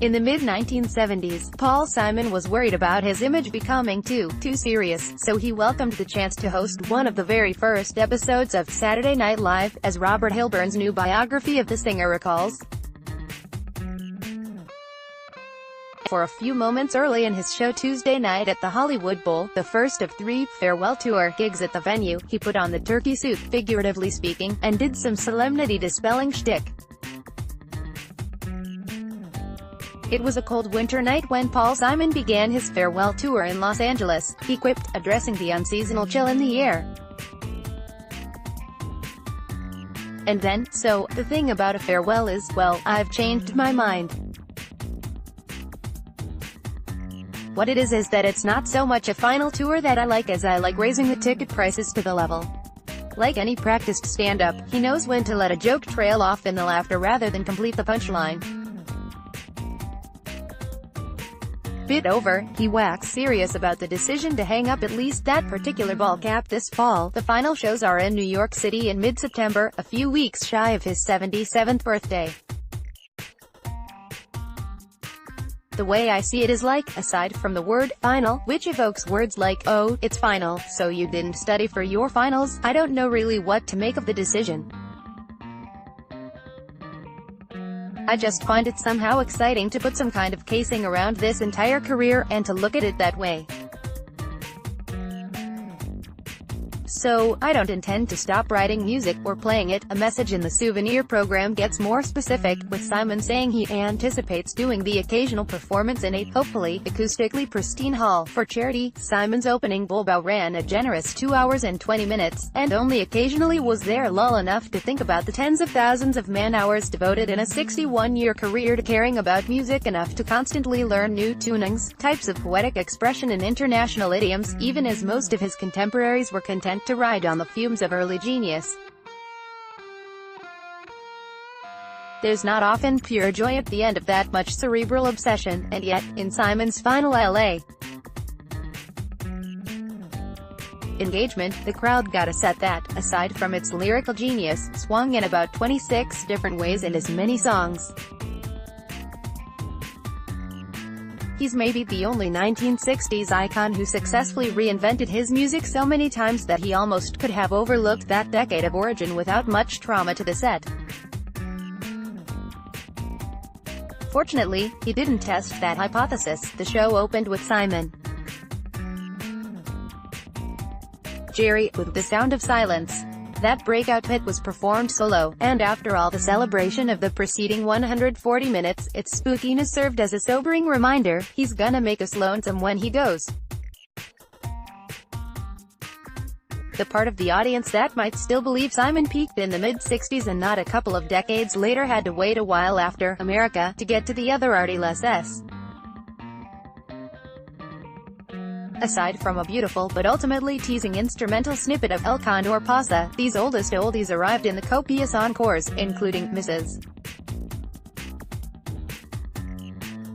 In the mid-1970s, Paul Simon was worried about his image becoming too serious, so he welcomed the chance to host one of the very first episodes of Saturday Night Live, as Robert Hilburn's new biography of the singer recalls. For a few moments early in his show Tuesday night at the Hollywood Bowl, the first of 3 farewell tour gigs at the venue, he put on the turkey suit, figuratively speaking, and did some solemnity-dispelling shtick. It was a cold winter night when Paul Simon began his farewell tour in Los Angeles, he quipped, addressing the unseasonal chill in the air. And then, so, the thing about a farewell is, well, I've changed my mind. What it is that it's not so much a final tour that I like as I like raising the ticket prices to the level. Like any practiced stand-up, he knows when to let a joke trail off in the laughter rather than complete the punchline. Bit over, he waxed serious about the decision to hang up at least that particular ball cap this fall. The final shows are in New York City in mid-September, a few weeks shy of his 77th birthday. The way I see it is like, aside from the word final, which evokes words like, oh, it's final, so you didn't study for your finals, I don't know really what to make of the decision. I just find it somehow exciting to put some kind of casing around this entire career, and to look at it that way. So, I don't intend to stop writing music, or playing it. A message in the souvenir program gets more specific, with Simon saying he anticipates doing the occasional performance in a, hopefully, acoustically pristine hall. For charity, Simon's opening bowl bow ran a generous 2 hours and 20 minutes, and only occasionally was there lull enough to think about the tens of thousands of man-hours devoted in a 61-year career to caring about music enough to constantly learn new tunings, types of poetic expression and international idioms, even as most of his contemporaries were content to ride on the fumes of early genius. There's not often pure joy at the end of that much cerebral obsession, and yet, in Simon's final L.A. engagement, the crowd got a set that, aside from its lyrical genius, swung in about 26 different ways in as many songs. He's maybe the only 1960s icon who successfully reinvented his music so many times that he almost could have overlooked that decade of origin without much trauma to the set. Fortunately, he didn't test that hypothesis. The show opened with Simon, Jerry, with The Sound of Silence. That breakout hit was performed solo, and after all the celebration of the preceding 140 minutes, its spookiness served as a sobering reminder, he's gonna make us lonesome when he goes. The part of the audience that might still believe Simon peaked in the mid-60s and not a couple of decades later had to wait a while after America to get to the other arty-less. Aside from a beautiful but ultimately teasing instrumental snippet of El Condor Pasa, these oldest oldies arrived in the copious encores, including Mrs.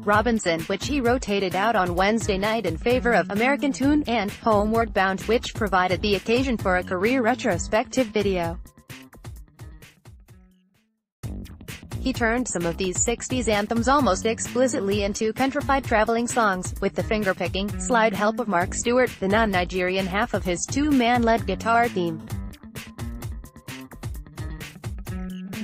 Robinson, which he rotated out on Wednesday night in favor of American Tune, and Homeward Bound, which provided the occasion for a career retrospective video. He turned some of these 60s anthems almost explicitly into countrified traveling songs, with the finger-picking, slide help of Mark Stewart, the non-Nigerian half of his two-man lead guitar theme.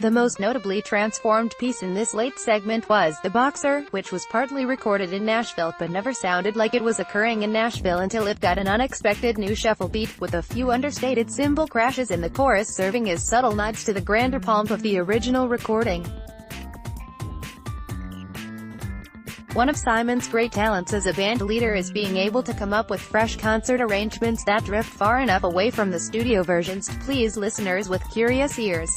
The most notably transformed piece in this late segment was The Boxer, which was partly recorded in Nashville but never sounded like it was occurring in Nashville until it got an unexpected new shuffle beat, with a few understated cymbal crashes in the chorus serving as subtle nods to the grander pomp of the original recording. One of Simon's great talents as a band leader is being able to come up with fresh concert arrangements that drift far enough away from the studio versions to please listeners with curious ears,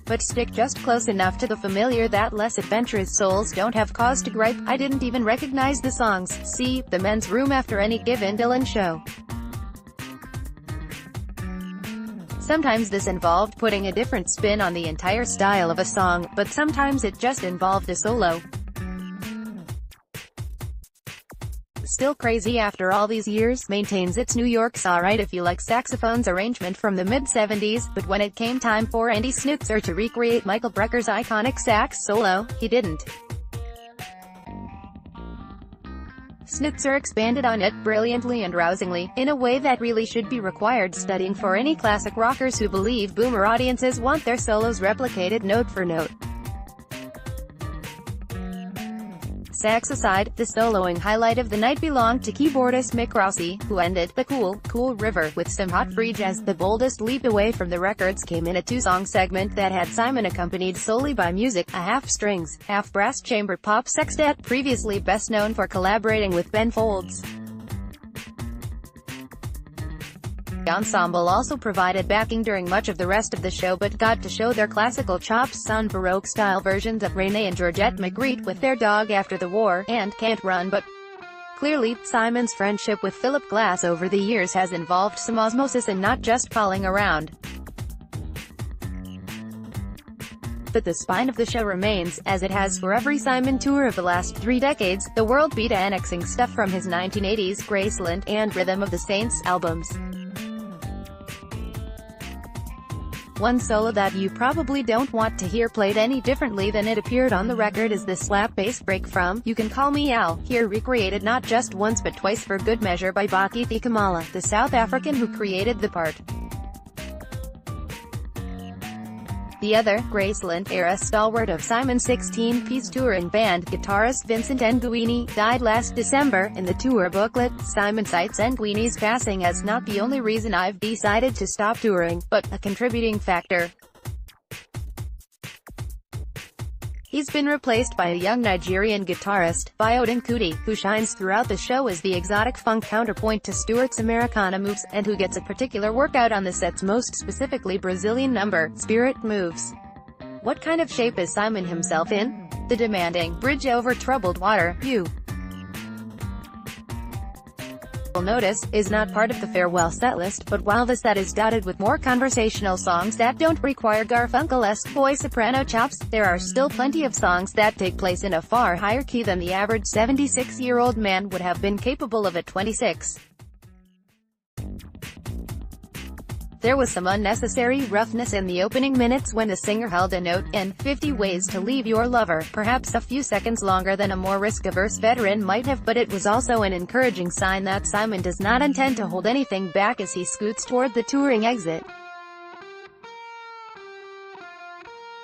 but stick just close enough to the familiar that less adventurous souls don't have cause to gripe. I didn't even recognize the songs. See The Men's Room after any given Dylan show. Sometimes this involved putting a different spin on the entire style of a song, but sometimes it just involved a solo. still crazy after all these years, maintains it's New York's alright if you like saxophone's arrangement from the mid-70s, but when it came time for Andy Snoozer to recreate Michael Brecker's iconic sax solo, he didn't. Snoozer expanded on it, brilliantly and rousingly, in a way that really should be required studying for any classic rockers who believe boomer audiences want their solos replicated note for note. Sax aside, the soloing highlight of the night belonged to keyboardist Mick Rossi, who ended the Cool River with some hot free jazz. The boldest leap away from the records came in a two-song segment that had Simon accompanied solely by music, a half-strings, half-brass chamber pop sextet, previously best known for collaborating with Ben Folds. The ensemble also provided backing during much of the rest of the show but got to show their classical chops on Baroque-style versions of Renee and Georgette Magritte with Their Dog After the War, and Can't Run. But clearly, Simon's friendship with Philip Glass over the years has involved some osmosis and not just palling around. But the spine of the show remains, as it has for every Simon tour of the last 3 decades, the world beat annexing stuff from his 1980s Graceland and Rhythm of the Saints albums. One solo that you probably don't want to hear played any differently than it appeared on the record is the slap bass break from You Can Call Me Al, here recreated not just once but twice for good measure by Baki Thikamala, the South African who created the part. The other, Graceland-era stalwart of Simon's 16-piece touring band, guitarist Vincent Nguini, died last December. In the tour booklet, Simon cites Nguini's passing as not the only reason I've decided to stop touring, but a contributing factor. He's been replaced by a young Nigerian guitarist, Biodun Kuti, who shines throughout the show as the exotic funk counterpoint to Stewart's Americana moves, and who gets a particular workout on the set's most specifically Brazilian number, Spirit Moves. What kind of shape is Simon himself in? The demanding Bridge Over Troubled Water, you will notice, is not part of the farewell setlist, but while the set is dotted with more conversational songs that don't require Garfunkel-esque voice soprano chops, there are still plenty of songs that take place in a far higher key than the average 76-year-old man would have been capable of at 26. There was some unnecessary roughness in the opening minutes when the singer held a note in 50 Ways to Leave Your Lover, perhaps a few seconds longer than a more risk-averse veteran might have, but it was also an encouraging sign that Simon does not intend to hold anything back as he scoots toward the touring exit.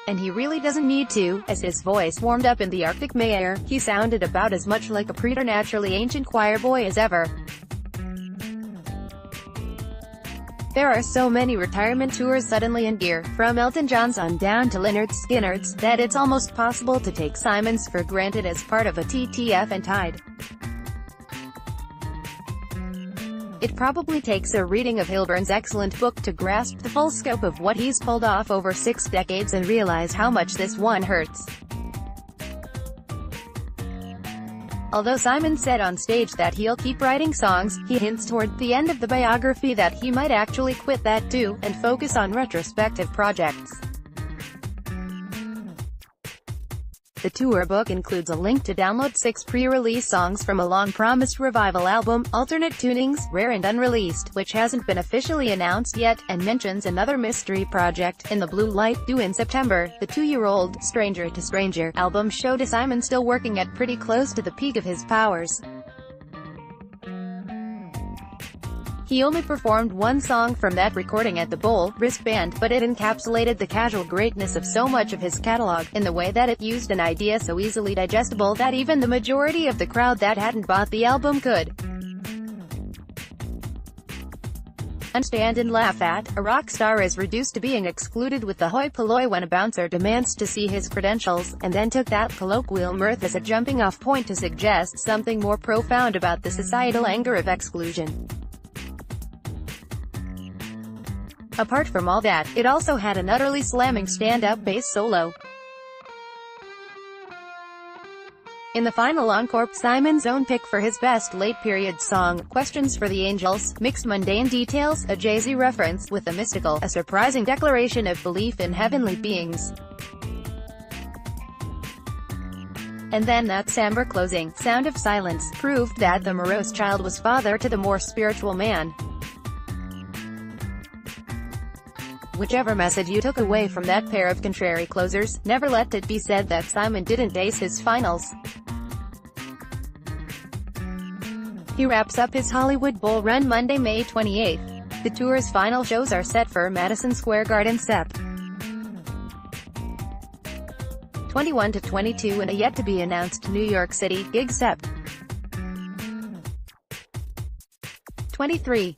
And he really doesn't need to, as his voice warmed up in the Arctic May air. He sounded about as much like a preternaturally ancient choir boy as ever. There are so many retirement tours suddenly in gear, from Elton John's on down to Lynyrd Skynyrd's, that it's almost possible to take Simon's for granted as part of a TTF and Tide. It probably takes a reading of Hilburn's excellent book to grasp the full scope of what he's pulled off over 6 decades and realize how much this one hurts. Although Simon said on stage that he'll keep writing songs, he hints toward the end of the biography that he might actually quit that too, and focus on retrospective projects. The tour book includes a link to download 6 pre-release songs from a long-promised revival album, Alternate Tunings, Rare and Unreleased, which hasn't been officially announced yet, and mentions another mystery project, In the Blue Light, due in September. The 2-year-old Stranger to Stranger album showed Simon still working at pretty close to the peak of his powers. He only performed one song from that recording at the Bowl wristband, but it encapsulated the casual greatness of so much of his catalog, in the way that it used an idea so easily digestible that even the majority of the crowd that hadn't bought the album could understand and laugh at. A rock star is reduced to being excluded with the hoi polloi when a bouncer demands to see his credentials, and then took that colloquial mirth as a jumping-off point to suggest something more profound about the societal anger of exclusion. Apart from all that, it also had an utterly slamming stand-up bass solo. In the final encore, Simon's own pick for his best late-period song, Questions for the Angels, mixed mundane details, a Jay-Z reference, with a mystical, a surprising declaration of belief in heavenly beings. And then that somber closing, Sound of Silence, proved that the morose child was father to the more spiritual man. Whichever message you took away from that pair of contrary closers, never let it be said that Simon didn't ace his finals. He wraps up his Hollywood Bowl run Monday, May 28. The tour's final shows are set for Madison Square Garden Sept. 21 to 22 and a yet-to-be-announced New York City gig Sept. 23.